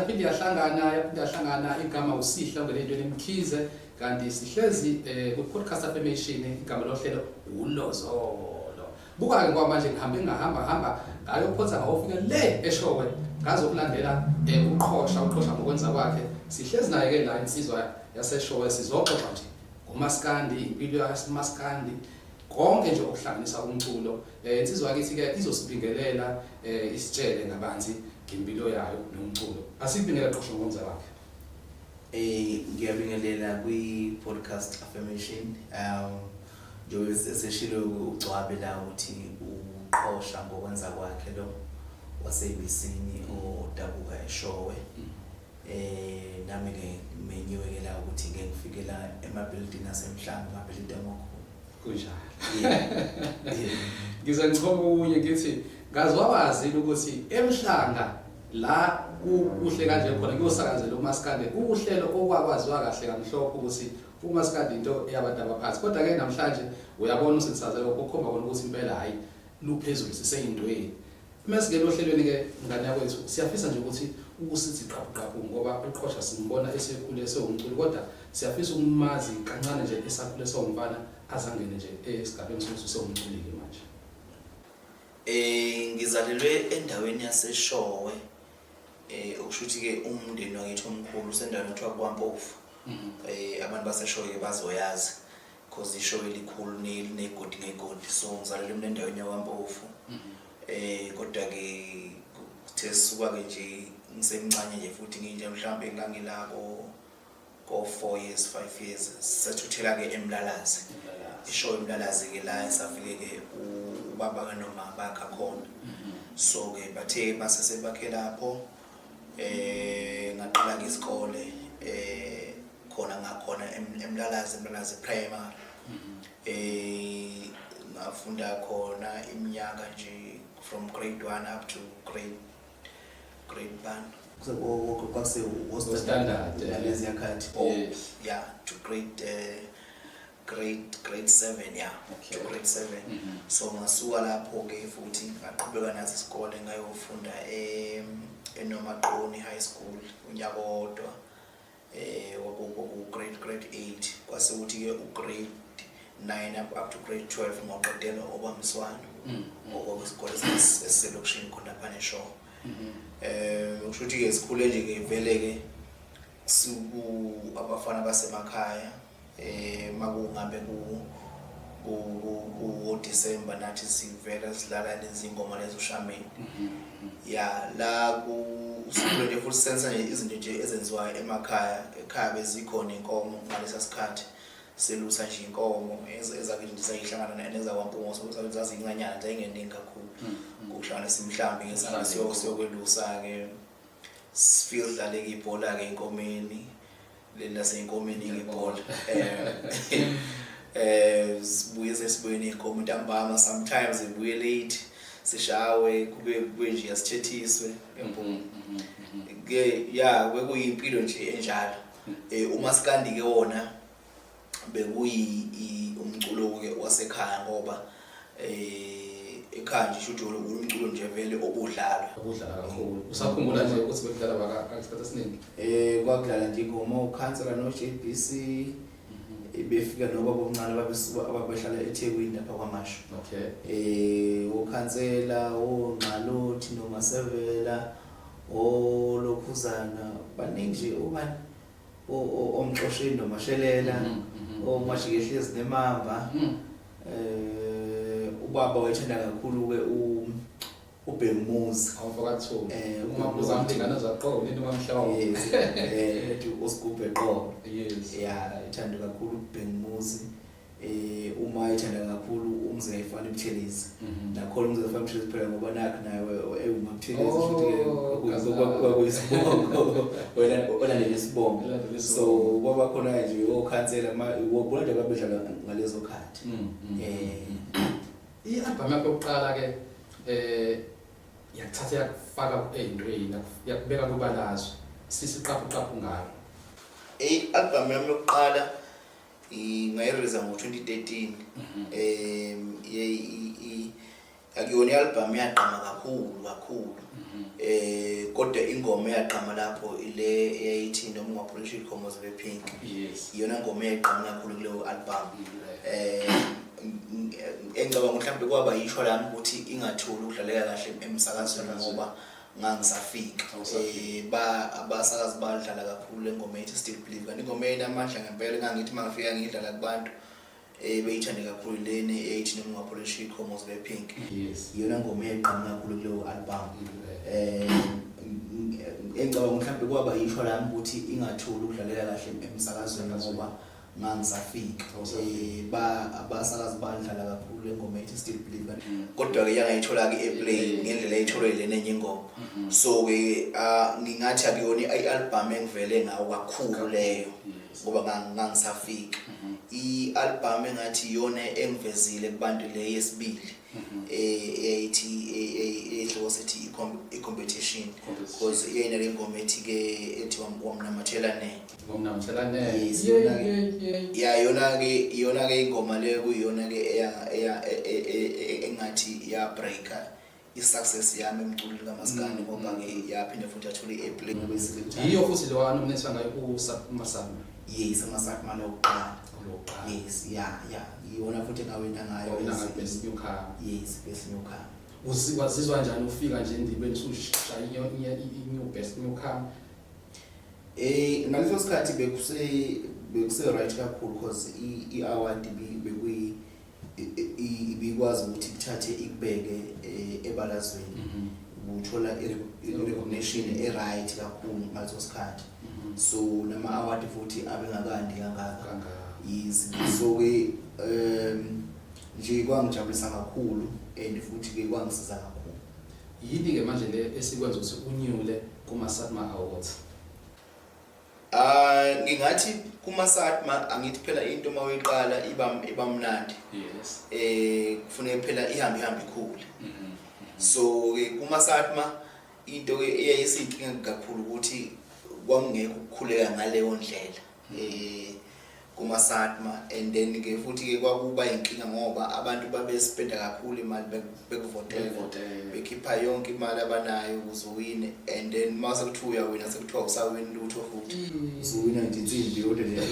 yaphinde yahlangana igama uSihla ngelento lemkhize kanti sihlezi ku-podcast affirmation igama lohlelo uLozolo. Buka-ke kwamanje ngihamba ngayophotha ngawofika le eShowe ngazokulandela uqhosha ngokwenza kwakhe. Sihlezi naye-ke la insizwa yaseShowe sizoxoxa nje ngoMaskandi, impilo yaseMaskandi, konke nje okuhlanganisa umculo. Insizwa yakithi-ke izosibingelela isitshele ngabanzi ngempilo yayo nomculo. Asibingelela qosho ngokwenza kwakhe. Ngiyabingelela kwi-podcast affirmation. Njengoba seshilo ugcwabe la ukuthi uqhosha ngokwenza kwakhe lo wasebisini odabuka eShowe. Nami-ke menyiwe-ke la ukuthi ngifikela ema-building asemhlanga, ama-building amakhulu. Kunjalo. Ngize ngichoma okunye ngithi ngazwabazi ukuthi emhlanga la kuhle kanje khona kuyosakazela uMaskandi uhlelo okwakwaziwa kahle kamhlophe ukuthi uMaskandi into eyabantu abaphansi. Kodwa-ke namhlanje uyabona usensazela ukukhomba kona ukuthi impela hayi luphezulu siseyintweni. Mase-ke lohlelweni-ke ngane yakwethu siyafisa nje ukuthi ukusithi qhapuqhapu ngoba uqhosha simbona esekhule esewumculi, kodwa siyafisa ukumazi kancane nje esakhule esewumfana azangene nje esigabeni sokuthi usewumculi-ke manje. Ngizalelwe endaweni yaseShowe. Okusho ukuthi-ke umndeni wakithi omkhulu usendaweni ekuthiwa kwaMpofu. Abantu baseShowe bazoyazi because iShowe likhulu negodi ngegodi, so ngizalelwe endaweni yakwaMpofu. Kodwa-ke kuthe sisuka-ke nje ngisemncane nje futhi nginje mhlawumbe ngangilako ko 4 years 5 years sathuthela-ke eMlalazi. iShowe eMlalazi-ke la esafike-ke ubaba kaNoma bakha khona. So-ke bathe basesebakhe lapho ngaqala ngesikole khona eMlalazi primary. Ngafunda khona iminyaka nje from grade 1 up to grade 1. So kwase was standard lezi yakhathi. Yeah, to grade 7, yeah. Okay. To grade 7. So ngasuka lapho-ke futhi ngaqhubeka nathi isikole ngayofunda eNomaqoni High School unyaka wodwa grade 8. Kwase ukuthi-ke grade 9 up to grade 12 ngaqedela okwamswano okwesikole esiselokishini khona phana eShowe. Usho ukuthi-ke sikhule nje-ke vele-ke abafana basemakhaya. Makungabe ku-December nathi sivela silala nezingoma lezo ushameni. Ya la usuku nje futhi senza nje izinto nje ezenziwayo ekhaya bezikhona inkomo ngalesa sikhathi selusa nje inkomo ezakithi ndisayihlangana nezakwaMpungo sokuthi zazincanyana nje ingeningi kakhulu. Kuhlangana simhlambi ngesikhathi siyokwelusa-ke sifike dlale-ke ibhola-ke enkomeni laseyinkomeni ibhola. Sibuye sesibuye ney'nkomo ntambama, sometimes ibuye late sishawe kube nje asithethiswe empungu. Ya kwekuyimpilo nje enjalo. uMaskandi-ke wona umculo-ke wasekhaya ngoba ekhaya nje shuthi umculo nje vele obudlala kakhulu. Usakhumbula nje ukuthi bekudlala isikhathi esiningi? Kwakudlala nje ingoma uKhansela noJBC. Befika noba bomncane ababehlala eThekwini lapha kwaMasho. Okay. uKhansela, oNqalothi, noMasevela, oLokhuzana, baningi nje ubani omxosheni noMashelela, oMashikehlezi neMamba. Ubaba wayethanda kakhulu-ke uBhengmuzi. Awufakathu. Umambuza amlingana zaqobo nini wamhlawo. Ethi uSigubhe Qolo. Yes. Yeah, ethanda kakhulu uBhengmuzi. Uma ethanda kakhulu uMzeyifana Buthelezi. Nakhona uMzeyifana Buthelezi phela ngoba nakho naye uMabuthelezi futhi-ke kwakuyisibongo. Wena nesibongo. So kwaba khona nje oKhansela bona nje babedlala ngalezo khathi. I-album yakho yokuqala-ke yakuthatha yakufaka ey'ntweni yakubeka kubalazwe. Sisiqaphu ngayo. I-album yami yokuqala ngayireleasa ngo-2013. Akuyona i-album yagqama kakhulu. kodwa ingoma eyaqhama lapho ile eyayithi noma ungapholishi ikhomo zabe pink. Yes. Iyona ngoma eyaqhama kakhulu kuleyo album. Engicabanga mhlawumbe kwaba yisho lami ukuthi ingathuli ukudlaleka kahle emsakazweni ngoba ngangisafika. Abasakazi badlala kakhulu lengoma ethi Still Believe. Kanti ingoma enamandla ngempela ngangithi mangifika ngidlala kubantu beyithande kakhulu lene ethi noma ungapholishi ikhomo zabe pink. Yes. Iyona ngoma eyaqhama kakhulu kuleyo album. Engicabanga mhlawumbe kwaba yisho lami ukuthi ingathuli ukudlaleka kahle emsakazweni ngoba ngangisafika. Abasakazi badlala kakhulu lengoma ethi Still Believe. Kodwa ke yangayithola ke eplay ngendlela eyitholwe lena enye ingoma. So ke ngingathi akuyona i-album engivele ngawo kakhulu leyo ngoba ngangisafika. I-album engathi iyona engivezile kubantu le yesibili eyayithi ehloko sethi i-competition because iyayina le ngoma ethi ke ethi wamnamathela ne. Yes, iyona ke ingoma leyo kuyiyona ke engathi ya breaker i-success yami emculweni kaMaskandi ngoba ke yaphinda futhi athola i-airplay ngoba iyo futhi lo anominate ngayo ku-SATMA. Yes, ama-SATMA lokuqala. Yes, iyona futhi engawina ngayo best newcomer. Yes, best newcomer. Wazizwa kanjani ufika nje endibeni usushaya i-new best newcomer? Ngaleso sikhathi bekuse right kakhulu because i-award ibikwazi ukuthi kuthathe ikubeke ebalazweni. Uthola i-recognition e-right kakhulu ngaleso sikhathi. So nama award futhi abengakandi kangaka. Yes, so ke nje kwangijabulisa kakhulu and futhi ke kwangisiza kakhulu. Yini ke manje le esikwenza ukuthi unyule kuma-SATMA Awards? Ngingathi kuma-SATMA angithi phela into maweqala iba mnandi. Yes. Kufanele phela ihambe ikhulu. So ke kuma-SATMA into ke eyayisiyinkinga kakhulu ukuthi kwangeke ukukhuleka ngaleyo ndlela. Kuma-SATMA and then ke futhi ke kwakuba inkinga ngoba abantu babespenda kakhulu imali bekuvotela bekhipha yonke imali abanayo ukuzuwine and then mase kuthiwa uyawina sekuthiwa usawini lutho futhi uzuwina nje insimbi yodwa leyo.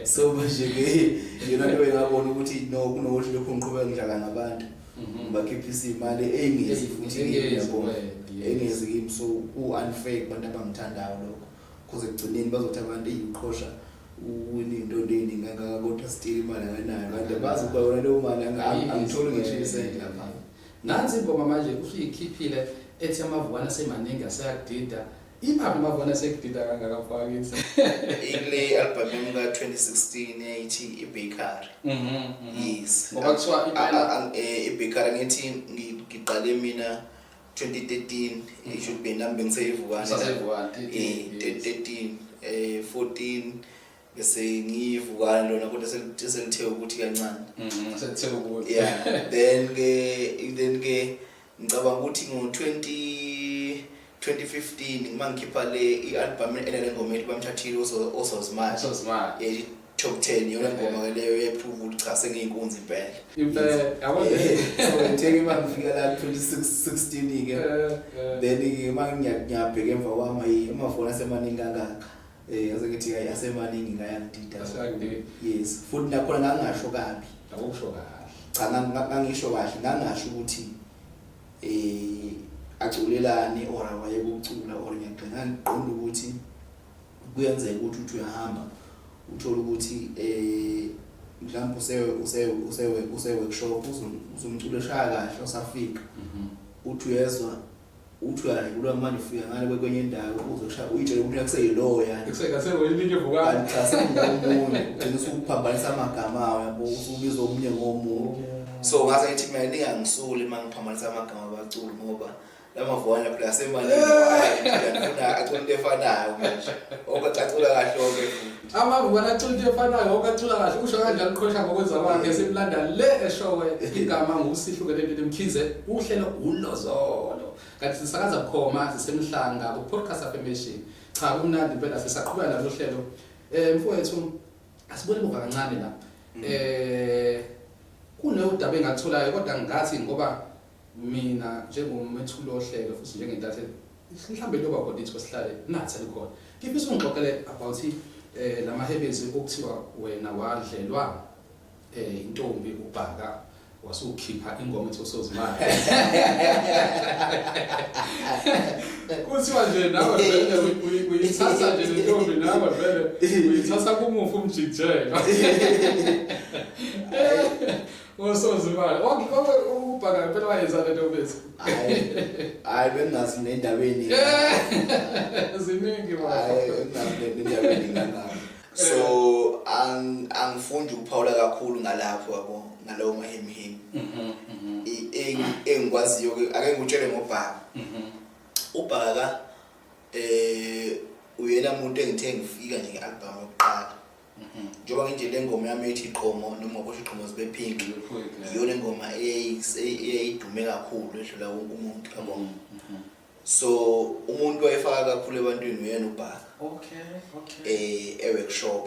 So manje ke yona nto engabona ukuthi kunokuthi lokho ngiqhubeka ngidlala nabantu bakhiphisa imali engezi futhi ngiyabona engezi kimi so unfair kubantu abangithandayo lokho kuze kugcineni bazothi abantu uQhosha uwinto eningi ngaka kodwa still imali anganayo kanti bazi ukuba yona leyo mali angitholi ngisho isenti lapha. Nansi ingoma manje usuyikhiphile ethi amavukwana semaningi aseyakudida. Iphapi amavukwana aseyakudida kangaka mfakisi? Ile album ka-2016 eyayithi iBakery. Yes. Ngoba kuthiwa iBakery ngithi ngiqale mina 2013 it should be number ngiseyivukana 13 14 bese ngivukana lona kodwa selithe ukuthi kancane. Selithe ukuthi. Yeah, then ke ngicabanga ukuthi ngo-2015 mangikhipha le i-album enale ngoma ethi bamthathile osozimali. Top 10 yona ngoma leyo yeprove ukuthi cha sengiyinkunzi impela. Yabona so ngitheke mangifika la 2016 ke then mangiyabheka emva kwami amafoni asemaningi kangaka. Yaze ngithi asemaningi ngayangidida. Yes, futhi nakhona ngangasho kabi. Akusho kahle. Cha ngangisho kahle ngangasho ukuthi aculelane or awayekucula or ngiyaqina ngiqonda ukuthi kuyenzeka ukuthi uyahamba uthola ukuthi mhlawumbe use workshop uzumculo eshaya kahle osafika uthi uyezwa uthi uyadlula manje ufika ngale kwenye indawo uzoshaya uyitshela ukuthi akuseyiloyo yani kusekasewe ilinye evukana cha sengomunye ugcina usuphambanisa amagama awo yabo usubiza omunye ngomunye. So ngaze ngithi mina ningangisuli mangiphambanisa amagama abaculi ngoba lamavukana phela asemalini ngifuna acula into efanayo manje okacacula kahle onke futhi amavukana acula into efanayo okacula kahle usho kanjani uQhosha ngokwenza kwakhe simlanda le eshowe igama ngusihlukene into emkhize uhlelo uLozolo kanti sisakaza bukhoma sisemhlanga ku podcast affirmation. Cha kumnandi phela sisaqhubeka nalo hlelo mfowethu asibone buka kancane la kuneudaba engatholayo kodwa ngathi ngoba mina njengomethuli ohlelo futhi njengentatheli mhlambe loba khona ithi kwesihlale nathi likhona ngifisa ungixoxele about lamahebezi okuthiwa wena wadlelwa intombi ubhaka wasukhipha ingoma ethi usozimali kuthiwa nje nawe vele uyithatha nje intombi nawe vele uyithatha kumufu umjijelo usozimali ubhaka phela wayenza le ntombi ethi hayi bengazi nendaweni ziningi hayi bengazi nendaweni ngangapha so angifundi ukuphawula kakhulu ngalapho yabo ngalowo mahemihemi engikwaziyo ke ake ngutshele ngobhaka ubhaka uyena umuntu engithe ngifika nje ngealbum yokuqala njengoba nje le ngoma yami ethi iqhomo noma ngokusho iqhomo zibe pink iyona ngoma eyayidume kakhulu edlula wonke umuntu yabo so umuntu wayefaka kakhulu ebantwini uyena ubhaka workshop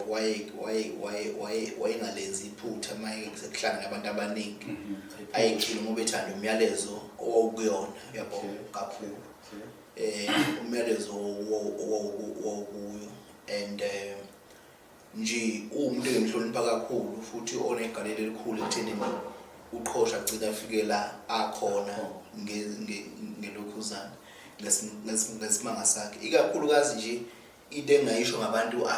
wayengalenzi iphutha maye sekuhlangana nabantu abaningi ayikhile ngoba ethanda umyalezo owawukuyona yabo kakhulu umyalezo owawukuyo and nje umuntu engihlonipha kakhulu futhi onegalelo elikhulu ekuthenini uqhosha agcina afike la akhona ngelokhuzana ngesimanga sakhe ikakhulukazi nje into engayisho ngabantu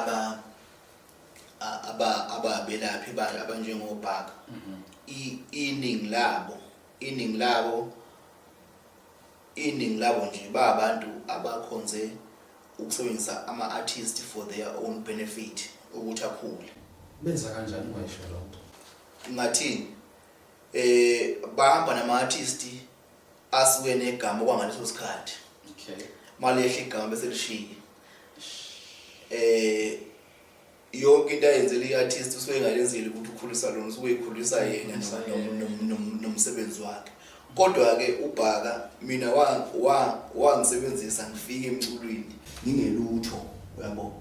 ababelaphi abanjengobhaka iningi labo nje babantu abakhonze ukusebenzisa ama-artists for their own benefit ukuthi akhule. Benza kanjani ungayisho lonto? Ngathini bahamba nama-artist asuke negama okwangaleso sikhathi. Okay. Malehle igama bese lishiye. Yonke into ayenzele i-artist usuke engalenzeli ukuthi ukhulisa lona usuke ekhulisa yena nomsebenzi wakhe. Kodwa ke ubhaka mina wangisebenzisa ngifike emculweni ngingelutho uyabo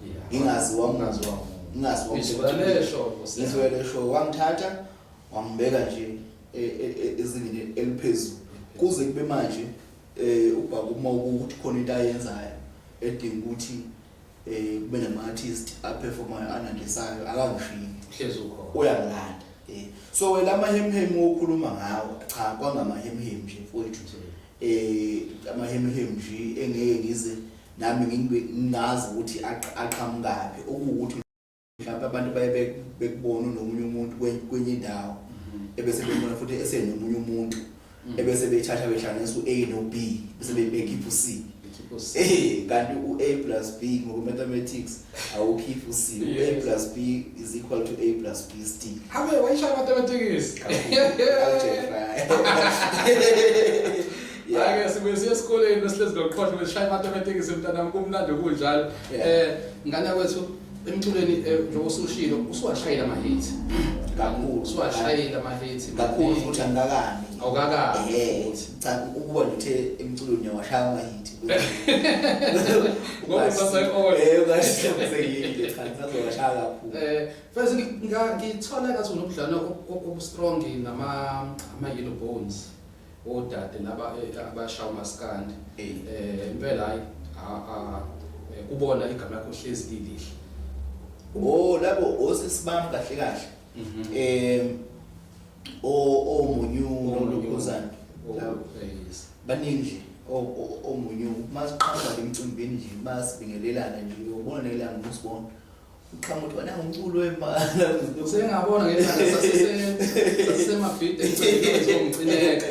ngizwele show wangithatha wangibeka nje ezingeni eliphezulu kuze kube manje ubhaka uma ukuthi khona into ayenzayo edinga ukuthi kube nama-artist aperformayo anandisayo akangishiyi hlezi ukhona uyangilanda. So wena amahemhem okhuluma ngawo cha kwangamahemhem nje mfowethu amahemhem nje engeke ngize nami ngingazi ukuthi aqhamukaphi okuwukuthi mhlawumbe abantu baye bekubona nomunye umuntu kwenye indawo ebese bebona futhi esenomunye umuntu ebese bethatha behlanganisa u-A no B bese bekhipha u-C kanti u-A plus B ngoku-mathematics awukhipha u-C u-A plus B is equal to A plus B still. Habe wayishaya mathematics ake sibuye esikoleni besihlezi ngoqoqosho besishaya mathematics emntanami kumnandi kunjalo. Ngane kwethu emculweni njengoba usushilo usuwashayela ama-hits kakhulu usuwashayela ama-hits kakhulu futhi angakani awukakani cha ukuba nje emculweni washaya ama-hits ngoba sasekhona ukashiyile kanti washaya kakhulu. First ngithola ngathi unobudlelwano obustrong nama-Yellow Bones odade laba abashaya uMaskandi impela hayi kubona igama lakho hlezi lilihle. Labo osisibami kahle kahle omunyu noLozolo baningi nje omunyu masiqhamba lemcimbini nje masibingelelana nje uyobona nelanga usibona uqhamuka ukuthi wena umculo wemali usengabona ngelanga sasemabhidi ezomcineka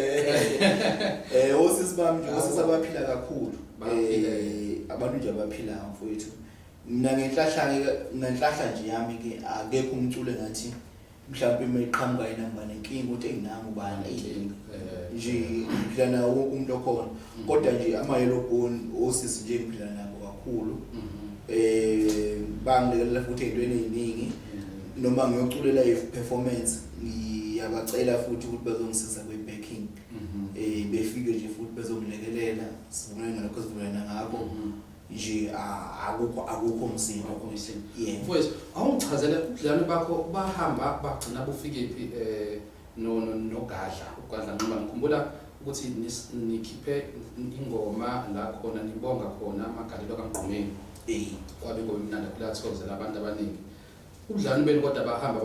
osisibami nje osisabaphila kakhulu abantu nje abaphila mfowethu. Mina ngenhlahla nje yami ke akekho umculo ngathi mhlawumbe emeqhamuka inamba nenkinga ukuthi enginanga ubani nje ngiphilana wonke umuntu okhona kodwa nje ama-Yellow Bone osisi nje ngiphilana nabo kakhulu bangilekelela futhi ey'ntweni ey'ningi noma ngiyoculela i-performance ngiyabacela futhi ukuthi bazongisiza kwe-backing befike nje futhi bezongilekelela sivumelane ngalokho sivumelana ngakho nje akukho msindo mfowethu awungichazele ubudlelwano bakho bahamba bagcina bufike phi noGadla uGadla noma ngikhumbula ukuthi nikhiphe ingoma la khona nibonga khona amagalelo kaMgqumeni kwabe ingoma imnandi kulathokozela abantu abaningi ubudlane beni kodwa bahamba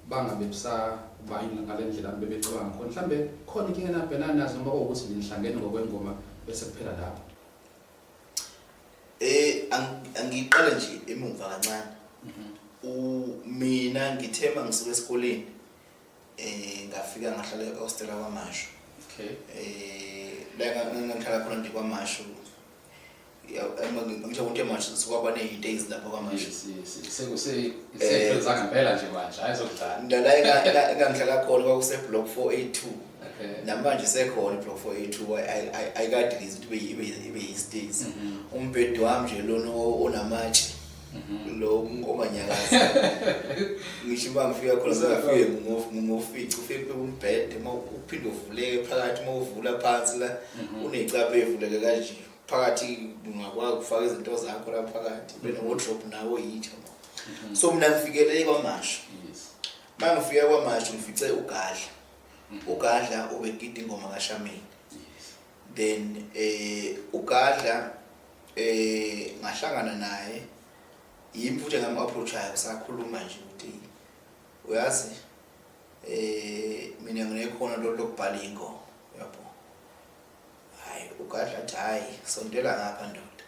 bangabe busabayini ngalendlela bebecabanga khona mhlambe khona inkinga nabhekana nazo noma ukuthi nihlangene ngokwengoma bese kuphela lapho angiqale nje emuva kancane mina ngithema ngisuka esikoleni ngafika ngahlala eHostel kwaMashu la ngihlala khona nje kwaMashu ngisho ukuthi eMashu sokwaba ne-days lapho kwaMashu sekwenzanga ngempela nje manje ayizokudlala la engangihlala khona kwakuse block 482 namanje sekhona block 482 ayikadilize ukuthi ibe yi-stays umbhedi wami nje lona onamatshe lo ngomanyakazi ngisho bangifika khona sengafike ngofica ufike umbhede uphinde uvuleke phakathi mawuvula phansi la unecaphe evuleke kanje phakathi ungakwazi ukufaka izinto zakho la phakathi bene wardrobe nawo yitho so mina ngifikele kwaMashu mangifika kwaMashu ngifice uGadla ubegida ingoma kaShameni then uGadla ngahlangana naye yimi futhi ngam-approachayo sakhuluma nje ukuthi uyazi mina nginekhono lokubhala ingoma yabo hayi uGadla athi hayi sondela ngapha ndoda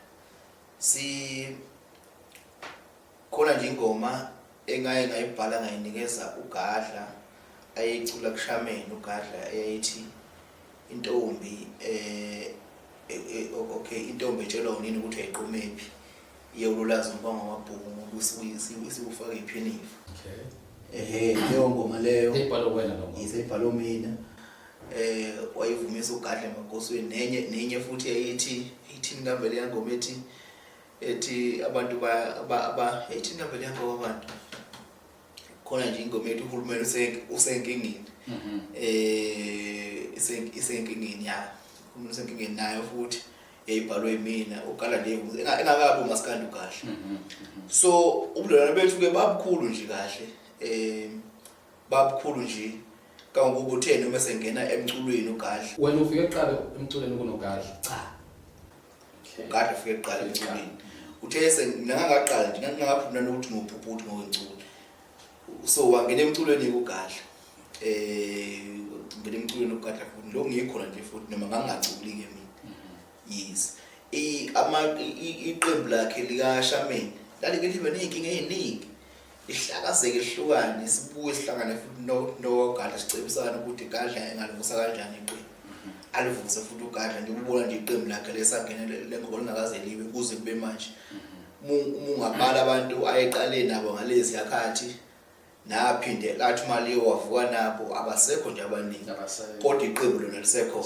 khona nje ingoma engaye ngayibhala ngayinikeza uGadla ayicula kuShameni uGadla eyayithi intombi intombi etshela unini ukuthi ayiqhumephi yewululaza umbanga wamabhuku usifaka iphinifu leyo ngoma leyo ebhalo wena lo isebhalo mina wayivumisa uGadla emakosweni nenye futhi eyithi ngambele yangoma ethi abantu ethi ngambele yangoma abantu khona nje ingoma ethi uhulumeni usenkingeni isenkingeni ya uhulumeni usenkingeni nayo futhi yayibhalwe mina uGadla nje engakabi uMaskandi uGadla so ubudlelwano bethu ke babukhulu nje kahle babukhulu nje kangokuba utheni uma sengena emculweni uGadla wena ufike eqala emculweni kunoGadla cha uGadla ufike eqala emculweni uthe ngangaqala nje ngangaphume nokuthi ngophuphuthi ngokwencula so wangena emculweni kuGadla ngene emculweni uGadla futhi lo ngikhona nje futhi noma ngangaculi ke mina yes iqembu lakhe likaShameni lalike libe nezinkinga eziningi ihlakazeke ihlukane sibuye sihlangane futhi noGadla sicebisana ukuthi Gadla engalivusa kanjani iqembu alivuse futhi uGadla nje ubona nje iqembu lakhe lesangena lengoma lingakaze libe kuze kube manje ungabala abantu ayeqale nabo ngalezi yakhathi naphinde lathi mali wavuka nabo abasekho nje abaningi kodwa iqembu lona lisekho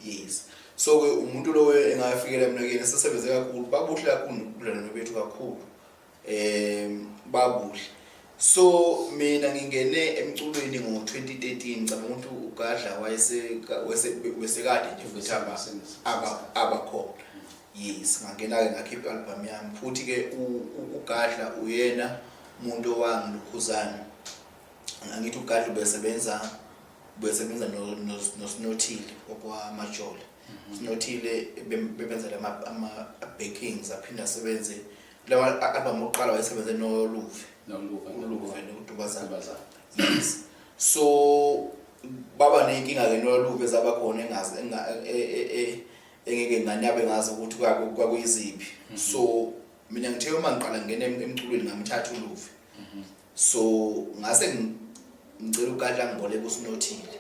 yes so ke umuntu lo engafikela emnakeni sesebenze kakhulu babuhle kakhulu ubudlelwano bethu kakhulu babuhle so mina ngingene emculweni ngo2013 ngicabanga ukuthi uGadla wesekade nje futhi abakhona yes ngangena ke ngakhipha album yami futhi ke uGadla uyena umuntu owangilukhuzana angithi uGadla besebenza noSinothile okwamajola Sinothile bebenza ama backings aphinda asebenze lawa album oqala wayesebenze noLuve nodubazana yes so baba nenkinga ke noLuve zabakhona engazi engeke nganyabe ngazi ukuthi kwakuyiziphi so mina ngithe uma ngiqala ngene emculweni ngamthatha uLuve so ngase ngicela uGadla ngiboleke uSinothile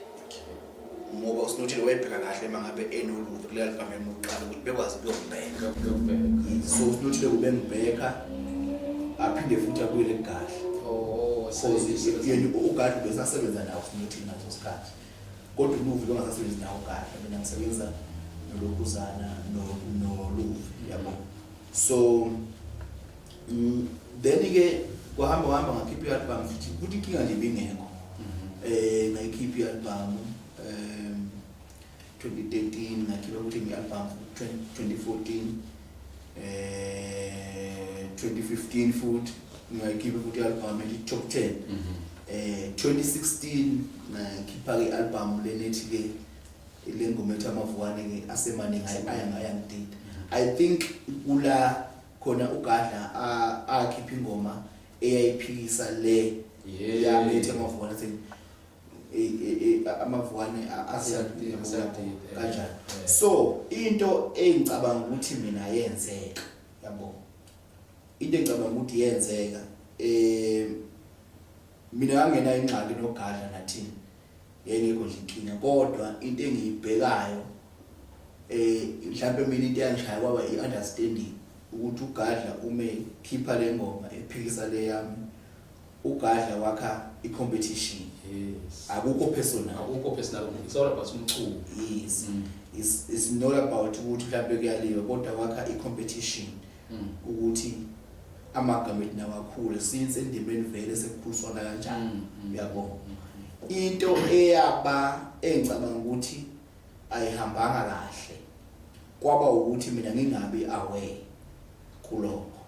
ngoba uSinothile wayebheka kahle mangabe enoluve kuleli album emuqala ukuthi bekwazi ukuyobheka so uSinothile ubengibheka aphinde futhi abuyele eGadla so yena uGadla besasebenza nawo uSinothile ngaso sikhathi kodwa uLuve bengasasebenzi nawo uGadla mina ngisebenza nolokhuzana noLuve yabo so then ke kwahamba ngakhipha i-album futhi inkinga nje bingekho ngayikhipha i-album 2013 ngakhipha ukuthi ngi-album 2014 2015 futhi ngayikhipha ukuthi i-album ethi Top 10 2016 ngakhipha i-album lenethi ke le ngoma ethi amavuane ke asemaningi ayangidida. I think kula khona uGadla akhipha ingoma eyayiphikisa le yamethi amavuane amavuane asiyadina kanjani. So into engicabanga ukuthi mina yenzeka yabo, into engicabanga ukuthi yenzeka mina ngangena ingxaki noGadla nathini yengekho nje inkinga, kodwa into engiyibhekayo mhlawumbe mina into yangishaya kwaba i-understanding ukuthi uGadla ume khipha le ngoma ephikisa le yami, uGadla wakha i-competition. Yes. Akukho personal. It's all about umculo. Yes. It's not about ukuthi mhlawumbe kuyaliwa, kodwa wakha i-competition ukuthi amagama ethi nawakhulu since endimeni vele sekuphuliswana kanjani. Uyabona into eyaba engicabanga ukuthi ayihambanga kahle kwaba ukuthi mina ngingabi aware kulokho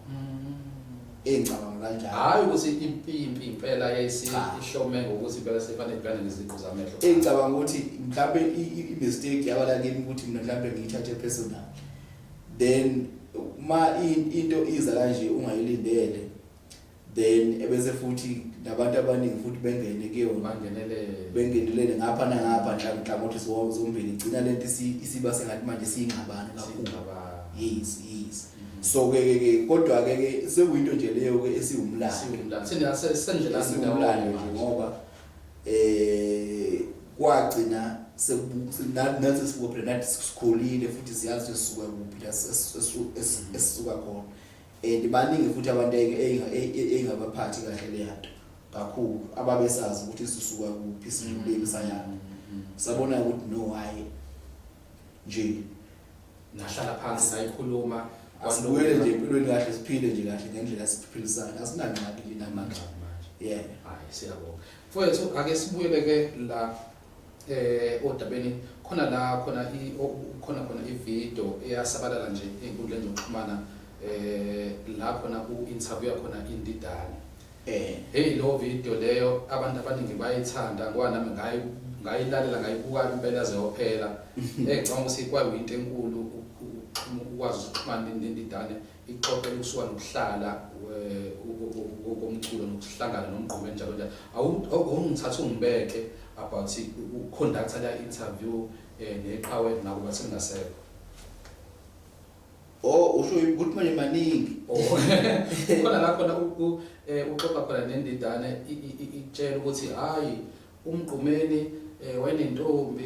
engicabanga kanjani, hayi ukuthi impimpi impela yesihlome ngokuthi impela sefanele ibhane neziqu zamehlo. engicabanga ukuthi mhlawumbe i-mistake yabala kimi ukuthi mina mhlawumbe ngiyithathe personal, then ma into iza kanje ungayilindele, then ebese futhi nabantu abaningi futhi bengene kuyona bengenelele ngapha nangapha mhlawumbe ukuthi zombili igcina lento isiba sengathi manje siyingxabano kakhulu. Yes. So ke kodwa ke sekuyinto nje leyo ke esiwumlando thina sendlela siwumlando nje ngoba kwagcina nathi sibophe nathi sikholile futhi siyazi sisuka kuphi esisuka khona, and baningi futhi abantu engabaphathi kahle le yanto kakhulu ababesazi ukuthi sisuka kuphi sidlule sayana sabona ukuthi no why nje nahlala phansi sayikhuluma asibuyele nje empilweni kahle, siphile nje kahle ngendlela siphilisana, asinangxaki lina manje. Yeah, hayi siyabonga mfowethu. Ake sibuyele ke la odabeni khona khona i-video eyasabalala nje einkundleni zokuxhumana lapho na ku-interview khona indidane. Hey lo video leyo abantu abaningi bayithanda ngoba nami ngayilalela ngayibuka impela zeyophela. Ngicabanga ukuthi kwayinto enkulu ukwazi ukuxhumana nendidane ixoxe kusuka nokuhlala komculo nokuhlangana nomgqumo njalo njalo. Awungithatha ungibeke about uconduct la interview neqhawe nakuba sengasekho. Usho ukuthi manje maningi khona la khona uxoxa khona nendidane itshela ukuthi hayi umgqumeni wayenentombi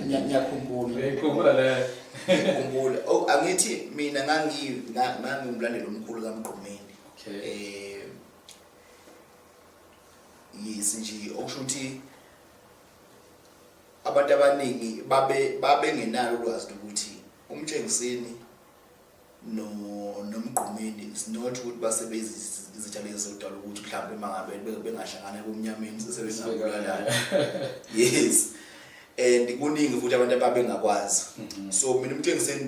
ngiyakhumbula le ngikhumbula. Angithi mina ngangimlandeli omkhulu kaMgqumeni. Yes nje okusho ukuthi abantu abaningi babengenalo ulwazi ukuthi umtshengiseni noMgqumeni is not ukuthi basebenza izitshalo ezodala ukuthi mhlawumbe mangabe bengahlangana kumnyameni sesebengabulala. Yes, and kuningi futhi abantu ababengakwazi. So mina umtshengiseni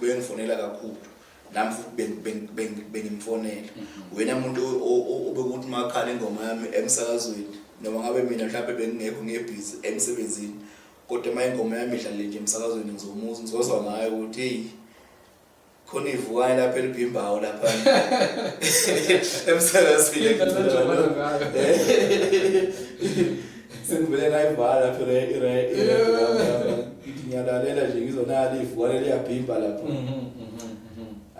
bengifonela kakhulu, nami futhi bengimfonela. Wena umuntu obekuthi makhala ingoma yami emsakazweni noma ngabe mina mhlawumbe bengingekho ngebhizi emsebenzini, kodwa manje ingoma yami idlale nje emsakazweni ngizomuza ngizozwa ngayo ukuthi hey khona ivukane lapha elibhimbawo lapha emsakazweni sengivele ngayivala lapha ngithi ngiyalalela nje ngizonala ivukane liyabhimba lapha.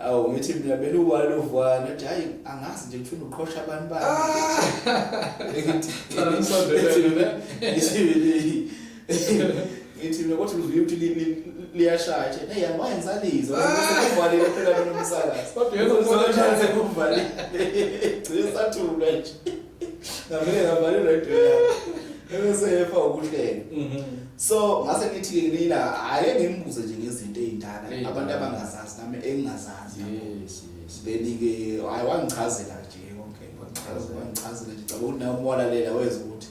Awu ngithi mina beluwala lovukane athi hayi angazi nje ngifuna uqhosha abantu bami ngithi mina kodwa uzuye ukuthi liyashaya nje hey angayenzalizo ukuvalile phela nomsakazi kodwa yena chance ukuvalile sisathula nje ngamele ngavalile into yakhe bese yefa ukuhlela. So ngase ngithi ke nina ake ngimbuze nje ngezinto ezindala abantu abangazazi nami engingazazi. Yes. Then ke ayiwangichazela nje konke wangichazela nje cabanga ukuthi nawe umwalalela weza ukuthi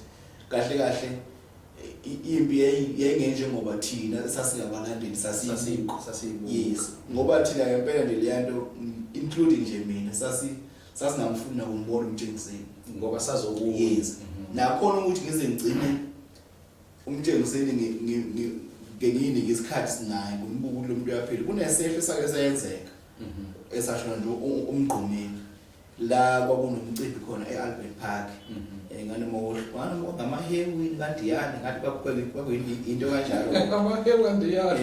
kahle kahle impi yayingenje ngoba thina sasingabalandeli sasiyiko. Yes, ngoba thina ngempela nje leyanto including nje mina sasingamfuna ukumbona umtshengiseni ngoba sazokuwa. Yes, nakhona ukuthi ngize ngigcine umtshengiseli ngiyini ngesikhathi sinaye ngombuko lo muntu uyaphila kunesehlo sake sayenzeka esashona nje umgqumeni la kwakunomcimbi khona eAlbert Park ngane mohlwana ngamahewi ngandiyane ngathi bakuyini into kanjalo ngamahewi ngandiyane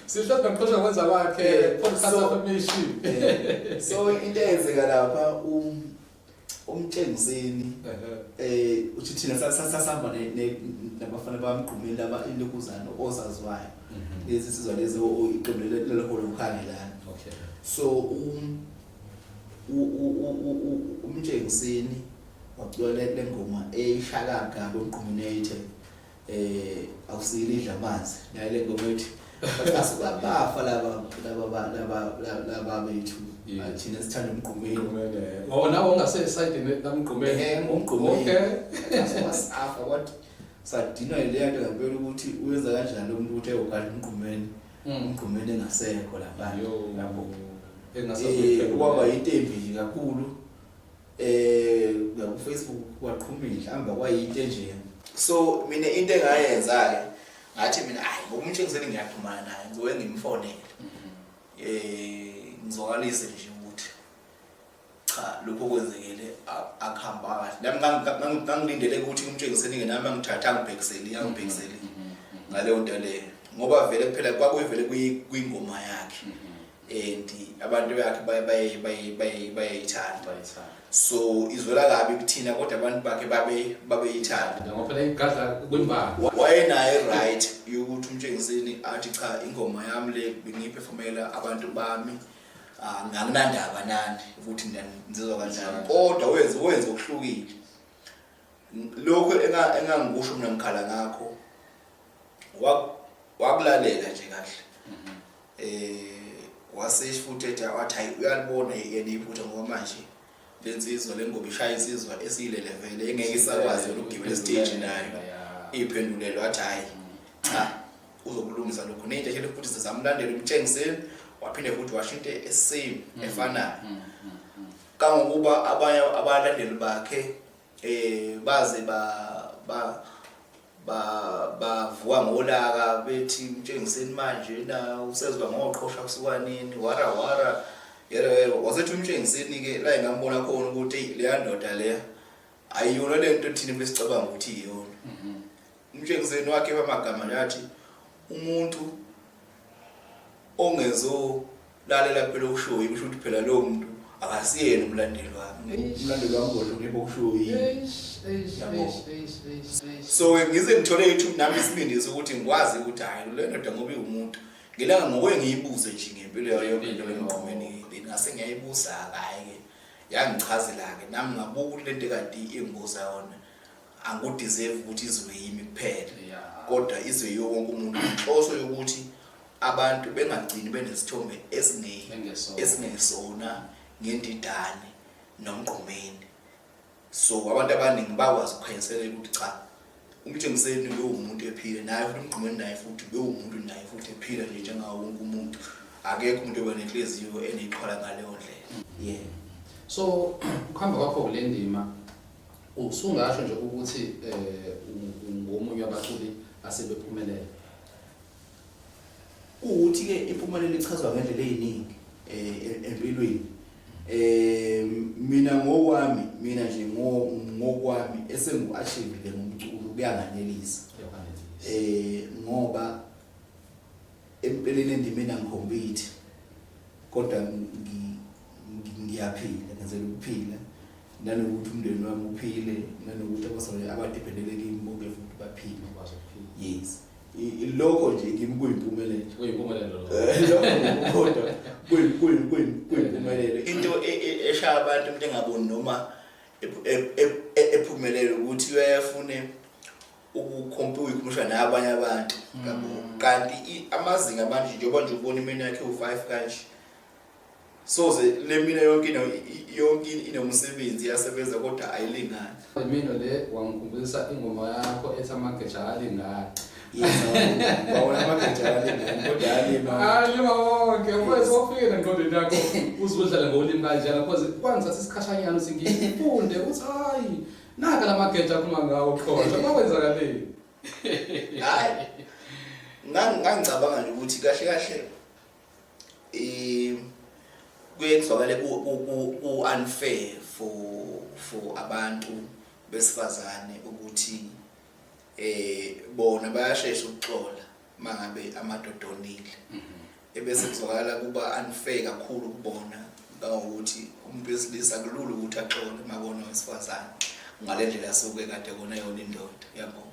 sihlala ngiqosha kwenza kwakhe podcast affirmation so into eyenzeka lapha umtshengiseni uthi thina sasihamba nabafana bamgqumeni laba ilokuzana ozazwayo lezi sizwa lezi iqembu lelo lokhangelana okay so umtshengiseni wacula le ngoma eshaka gabo umqhuminate awusilidla amanzi naye le ngoma ethi bafa laba bethu thina sithanda umqhumeni nawo ongase side namqhumeni umqhumeni okay afa what sadinwa ile nto ngempela ukuthi uyenza kanjani lo muntu uthe ugadla umqhumeni engasekho lapha lapho kwaba intembi nje kakhulu ku Facebook kwaqhumile mhlamba kwayinto nje so mina into engayenza ke ngathi mina hayi ngoba umtshengiseli ngiyaxhumana naye ngizowe ngimfonele ngizokalise nje ukuthi cha lokho kwenzekile akuhamba kahle nami ngangilindele ukuthi umtshengiseli ngenami ngithatha ngibhekiseli ngale nto le ngoba vele phela kwakuvele kuyingoma yakhe and abantu bakhe bayayithanda so izwela kabi kuthina kodwa abantu bakhe babeyithanda ngoba phela igadla kwimbali wayenayo right yokuthi umtshengiseni athi cha ingoma yami le bengiyiperformela abantu bami nganginandaba nani ukuthi ngizizwa kanjani kodwa wenze okuhlukile lokho engangikusho mina ngikhala ngakho wakulalela nje kahle wasesho futhi ethi wathi hayi uyalibona yena iphutha ngoba manje lensizwa lengoba ishaya insizwa esiyilele vele engeke isakwazi ukugibela stage nayo iphendulelo wathi hayi cha uzokulungisa lokho nento nje futhi sizamlandela umtshengiseli waphinde futhi washinto esame efanayo kangokuba abanye abalandeli bakhe baze bavuka ngolaka bethi umtshengiseni manje na usezwa ngoqhosha kusuka nini wara yero wasethi umtshengiseni ke la ngambona khona ukuthi le yandoda le ayiyona lento thina besicabanga ukuthi iyona umtshengiseni wakhe bamagama yathi umuntu ongezo lalela phela ukushoyi kusho ukuthi phela lo muntu akasiyena umlandeli wami ngodlo ngebokushoyi so ngize ngithole ithuba nami isibindisi ukuthi ngikwazi ukuthi hayi le ndoda ngoba umuntu ngelanga ngokwe ngiyibuze nje ngempilo yayo into lemqhumeni ngase ngiyayibuza hayi ke yangichazela ke nami ngabuka ukuthi lento kade engibuza yona angudeserve ukuthi izwe yimi kuphela kodwa izwe yonke umuntu inhloso yokuthi abantu bengagcini benesithombe esingesona ngendidane nomqhumeni so abantu abaningi bakwazi ukukhanyisela ukuthi cha umtshengiseli lo umuntu ephila naye futhi umqhumeni naye futhi lo umuntu naye futhi ephila nje njengawo wonke umuntu akekho umuntu obanenhliziyo eneyiqhola ngaleyo ndlela so ukuhamba kwakho kule ndima usungasho nje ukuthi ngomunye wabaculi asebephumelele ukuthi ke impumelelo ichazwa ngendlela eziningi empilweni mina nje ngokwami esengu-achievile ngomculo kuyanganelisa ngoba empeleni endimeni angikhompete kodwa ngiyaphila ngenzela ukuphila nanokuthi umndeni wami uphile nanokuthi abadependele kimi bonke futhi baphile bakwazi ukuphila yes lokho nje kuyimpumelelo kodwa kuyimpumelelo into eshaya abantu umuntu engaboni noma ephumelele ukuthi uyafune ukukhomphisa nabanye abantu kanti amazinga manje njengoba nje ubona imini yakhe u5 kanje soze le mina yonke inomsebenzi yasebenza kodwa ayilingani imino le wangikhumbulisa ingoma yakho ethi amageja alingani Bawona amageja alingani kodwa alima. Alima wonke mfowethu wafike nengqondweni yakho uzodlala ngolimi kanjalo because kwangithatha isikhashanyana singifunde uthi hayi naka lamageja akhuluma ngawo uqhosha bakwenzakaleni. Hayi ngangicabanga nje ukuthi kahle kahle kuyenzakala unfair for abantu besifazane ukuthi bona bayashesha ukuxola mangabe amadodonile ebese kuzwakala kuba unfair kakhulu kubona ngokuthi umuntu wesilisa kulula ukuthi axole mabona wesifazane ngalendlela soke kade kona yona indoda yabo.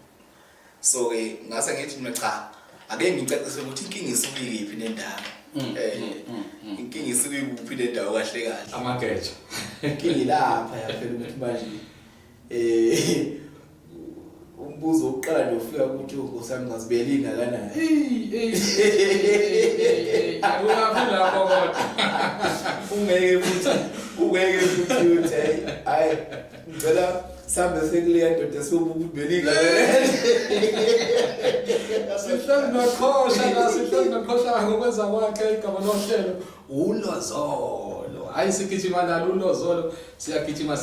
So ke ngase ngithi mina cha ake ngicacise ukuthi inkinga isuke yiphi nendawo inkinga isuke yiphi nendawo kahle kahle Amageja inkinga lapha yaphela ukuthi manje umbuzo oqala nje ufika ukuthi uNkosami ngazibeli ingakanani uyafuna lapho kodwa ungeke futhi uthi hayi ngicela sambe sekuleya ndoda sobuku beli ingakanani sihlezi noqhosha ngokwenza kwakhe igama lohlelo uLozolo. Hayi sigijima nalo uLozolo siyagijima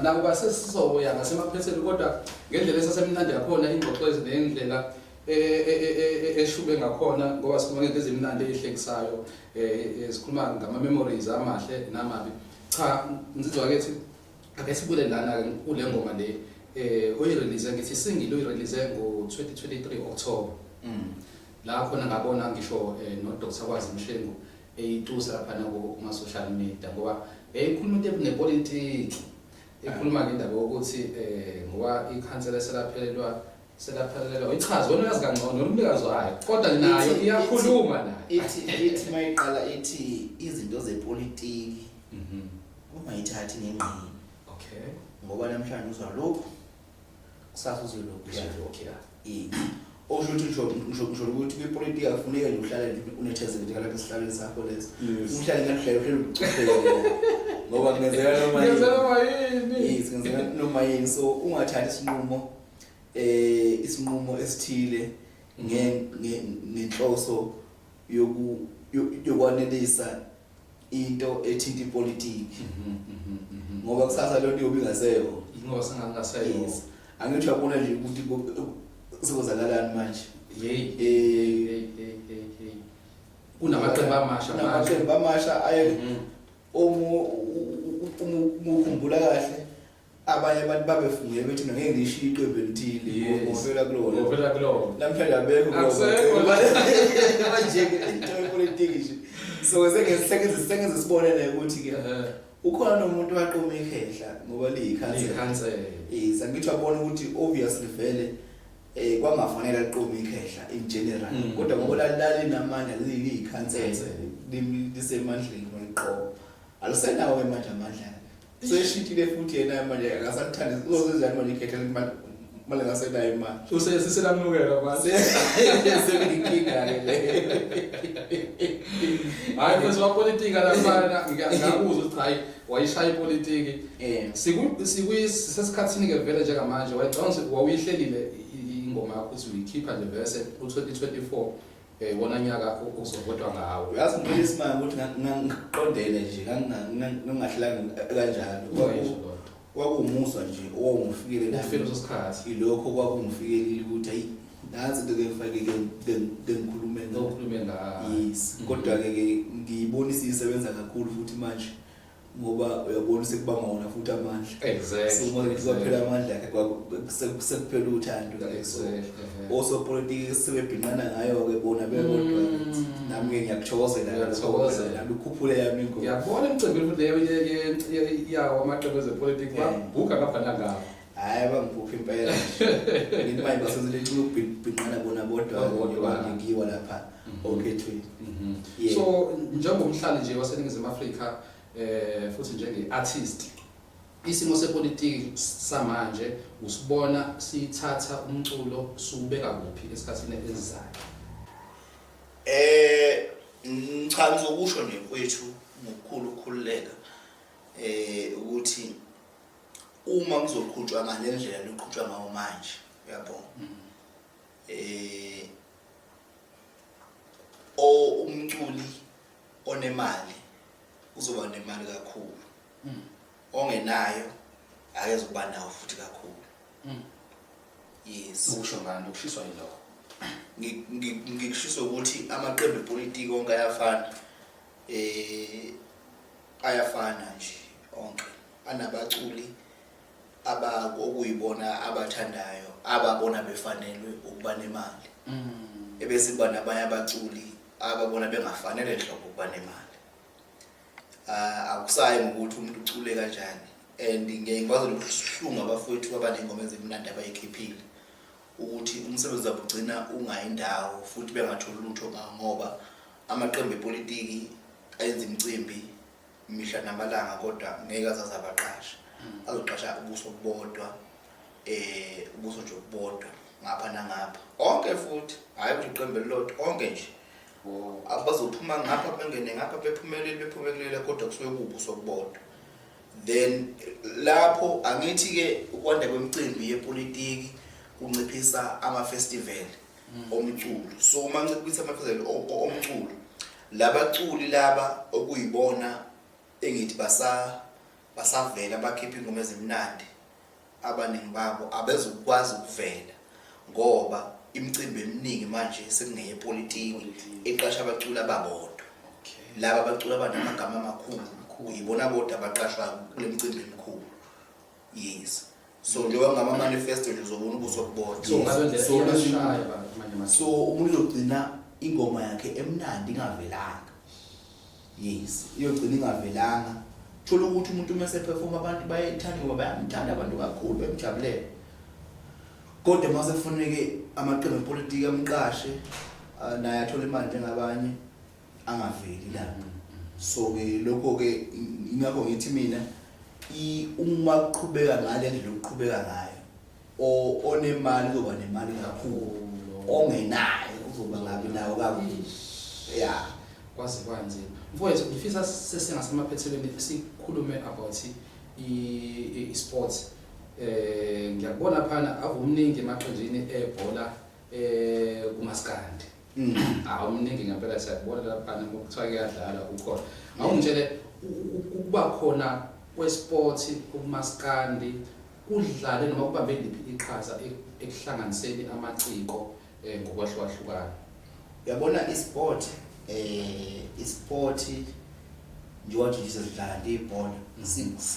nakuba sesizoya ngasemaphetheni kodwa ngendlela esasemnandi yakhona ingxoxo nendlela eshube ngakhona ngoba sikhuluma ngento ezimnandi ehlekisayo sikhuluma ngama memories amahle namabi. Cha ngizizwa ke ake sibuke lana kule ngoma le oyirelease ngithi single oyirelease ngo-2023 October. La khona ngabona ngisho no Dr. Kwazi Mshengu eyitusa lapha kuma social media ngoba ekhuluma into nepolitiki ekhuluma ngendaba ukuthi ngoba ikhansela selaphelelwa ichazo wena uyazi kangcono umnikazi wayo kodwa nayo iyakhuluma nayo ithi mayiqala ithi izinto zepolitiki uma ithathi nengqini. Okay, ngoba namhlanje uzwa lokho kusasa uzolokhu okay oshuthi ngisho ukuthi kwipolitiki akufuneka nje uhlale unethezeke kalapha esihlalweni sakho leso umhlale ngahlale ucuphele ngoba kungenzeka noma yini so ungathathi isinqumo esithile ngenhloso yokwanelisa into ethinta ipolitiki ngoba kusasa lonto yobi ngaseyo ngoba sengangaseyo angithi uyabona nje ukuthi sokuzakalani manje kunamaqembu amasha aye ukukhumbula kahle abanye abantu babefungile bethi ngeke ngishiye iqembu elithile ngofela kulona namhlanje abekho manje into yepolitiki nje so sengenze sibonele ukuthi ke ukhona nomuntu waqoma ikhehla ngoba liyikhansela sangithi wabona ukuthi obviously vele kwangafanele aqome ikhehla in general kodwa ngoba lalali namandla liyikhansela lisemandleni waliqobo alisenawo manje amandla seshitile futhi yena manje akasathandi uzozizana manje ikhehla manje ngasenayo imali useselamnukela manje sebenginkinga le hayi mfethu wapolitiki lapha ngiyakuzwa ukuthi hayi wayishaya ipolitiki sesikhathini ke vele njengamanje wayicabanga ukuthi wawuyihlelile ingoma yakho ukuthi uyikhipha nje vese u2024 wona nyaka uzovotwa ngawo. Uyazi ngempela isimanga ukuthi ngiqondele nje ngingahlanga kanjalo kwakumuswa nje owungifikele la ufelo sesikhathi ilokho kwakungifikelile ukuthi hayi nansi into ke ngifake ngikhulume ngayo yes kodwa ke ngiyibonisa isebenza kakhulu futhi manje ngoba uyabona sekubanga wona futhi amandla exactly so manje kuzophela amandla akhe sekuphela uthando also politics sebebhinqana ngayo ke bona bekodwa nami ke ngiyakuthokozela nami ukhuphule yami ingoba uyabona imicimbi futhi leyo yawo amaqembu ezepolitiki babhuka ngapha ngawo hayi bangibhupha impela ngithi manje basenzelethula ukubhinqana bona bodwa ngiyiwa lapha okhethweni so njengomhlali nje waseNingizimu Afrika futhi njenge-artist isimo sepolitiki samanje usibona sithatha umculo subeka kuphi esikhathini esizayo? Cha ngizokusho nje mfowethu ngokukhulu ukukhululeka ukuthi uma kuzoqhutshwa ngalendlela loqhutshwa ngawo manje uyabona umculi onemali uzoba nemali kakhulu. Ongenayo akezokuba nawo futhi kakhulu. Yes. Ukusho ngani ukushiswa yilokho? Ngikushiso ukuthi amaqembu epolitiki onke ayafana. Ayafana nje onke. Anabaculi okuyibona abathandayo, ababona befanelwe ukuba nemali. Ebese kuba nabanye abaculi ababona bengafanele nhlobo ukuba nemali. Akusayi ngokuthi umuntu ucule kanjani. And ngiyakwazi ukuhlunga abafowethu abanengoma ezimnandi abayikhiphile ukuthi umsebenzi wabo ugcina ungayindawo futhi bengatholi lutho ngoba amaqembu epolitiki ayenza imicimbi mihla namalanga kodwa ngeke azabaqasha. Azoqasha ubuso bodwa ubuso nje bodwa ngapha nangapha. Onke futhi hayi ukuthi iqembu elilodwa onke nje. Abazophuma ngapha bengene ngapha bephumelele kodwa kusuke kubuso bodwa. Then lapho angithi ke ukwanda kwemicimbi yepolitiki kunciphisa ama-festival omculo. So uma nciphisa ama-festival omculo, labaculi laba okuyibona engithi basavela bakhipha ingoma ezimnandi, abaningi babo abezukwazi ukuvela ngoba imicimbi eminingi manje sekungeye politiki eqasha abaculi ababodwa. Laba abaculi abanamagama amakhulu uyibona bodwa abaqashwa kule micimbi emikhulu. Yes. So njengoba ngama manifesto nje uzobona ubuso kubodwa. So umuntu uzogcina ingoma yakhe emnandi ingavelanga. Yes, iyogcina ingavelanga. Thola ukuthi umuntu mase perform abantu bayayithanda ngoba bayamthanda abantu kakhulu bemjabulele. Kodwa mase kufanele amaqembu epolitiki amqashe naye athola imali njengabanye angaveli la. So ke lokho ke ingakho ngithi mina uma uqhubeka ngale ndlela uqhubeka ngayo onemali uzoba nemali kakhulu, ongenayo uzoba ngabi nawo kakhulu. Yeah, kwazi kwanzima. Mfowethu ngifisa sesingasemaphethelweni sikhulume about i-sports. Ngiyakubona phana avumningi emaqenjini ebhola kuMaskandi. Awumningi ngempela siyakubona lapha ngokuthiwa kuyadlala ukhona. Awungitshele ukuba khona kwesports kuMaskandi kudlale noma kubambe liphi iqhaza ekuhlanganiseni amaciko ngokwahlukahlukana. Uyabona isport njengoba nje sidlala ibhola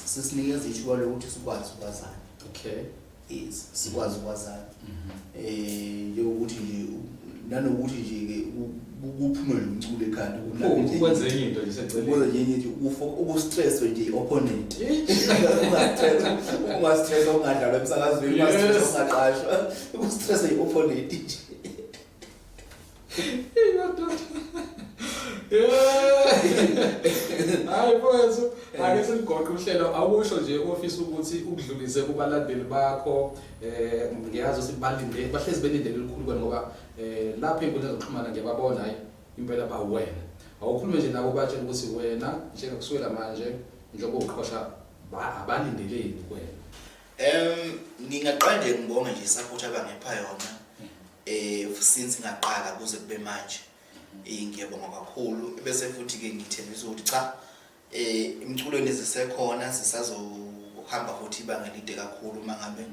sisinikeza ithuba lokuthi sikwazi ukwazana. Okay. Yes, sikwazi ukwazana. Njengokuthi nje nanokuthi nje ke kuphumele umculo ekhanda ukwenza enye into nje seceleni. Ukwenza nje enye into ukustress nje opponent. Ungastress ongadlalwa emsakazweni, ungastress ongaqashwa. Ukustress opponent nje. Hayi mfowethu, ake seligoqe uhlelo akusho nje ofisa ukuthi ukudlulise kubalandeli bakho ngiyazi ukuthi balinde bahlezi belindele likhulu kwena ngoba lapha inkundla zokuxhumana ngiyababona hayi impela bawena. Awukhulume nje nabo batshela ukuthi wena njengokuswela manje njengoba uqhosha abalindeleli kwena. Ngingaqala nje ngibonge nje support abangepha yona since ngaqala kuze kube manje. Ngiyabonga kakhulu bese futhi ke ngithembisa ukuthi cha imculweni ezisekhona sisazohamba futhi ibanga elide kakhulu mangabe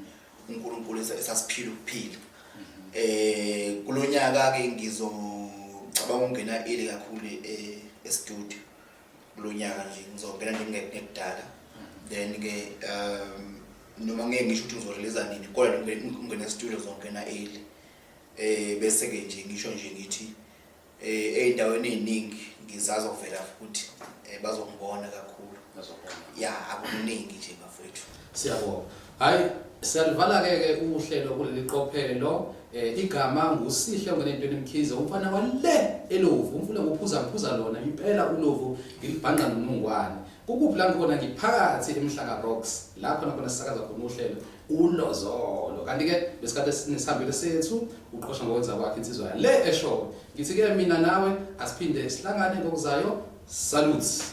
uNkulunkulu esasiphila ukuphila. Kulonyaka ke ngizocabanga ukungena ile kakhulu e-studio. Kulonyaka nje ngizongena nje ngekudala. Then ke noma ngeke ngisho ukuthi ngizorelease nini kodwa ngingena e-studio zongena ile. Bese ke nje ngisho nje ngithi ey'ndaweni ey'ningi ngizazi ukuvela futhi bazongibona kakhulu. Ya akuningi nje bafethu. Siyabonga. Hayi siyalivala-ke uhlelo kuleli qophelo. Igama nguSihle ongenentweni Mkhize umfana wale eLovu umfuna ngophuza lona impela uLovu ngilibhanqa nomnungwane. Kukuphi la ngikhona ngiphakathi eMhlanga Rocks lapho nakhona sisakaza khona uhlelo uLozolo. Kanti ke besikade sinesihambile sethu uqhosha ngokwenza kwakhe insizwa le eshowe. Ngithi ke mina nawe asiphinde sihlangane ngokuzayo. Salutes.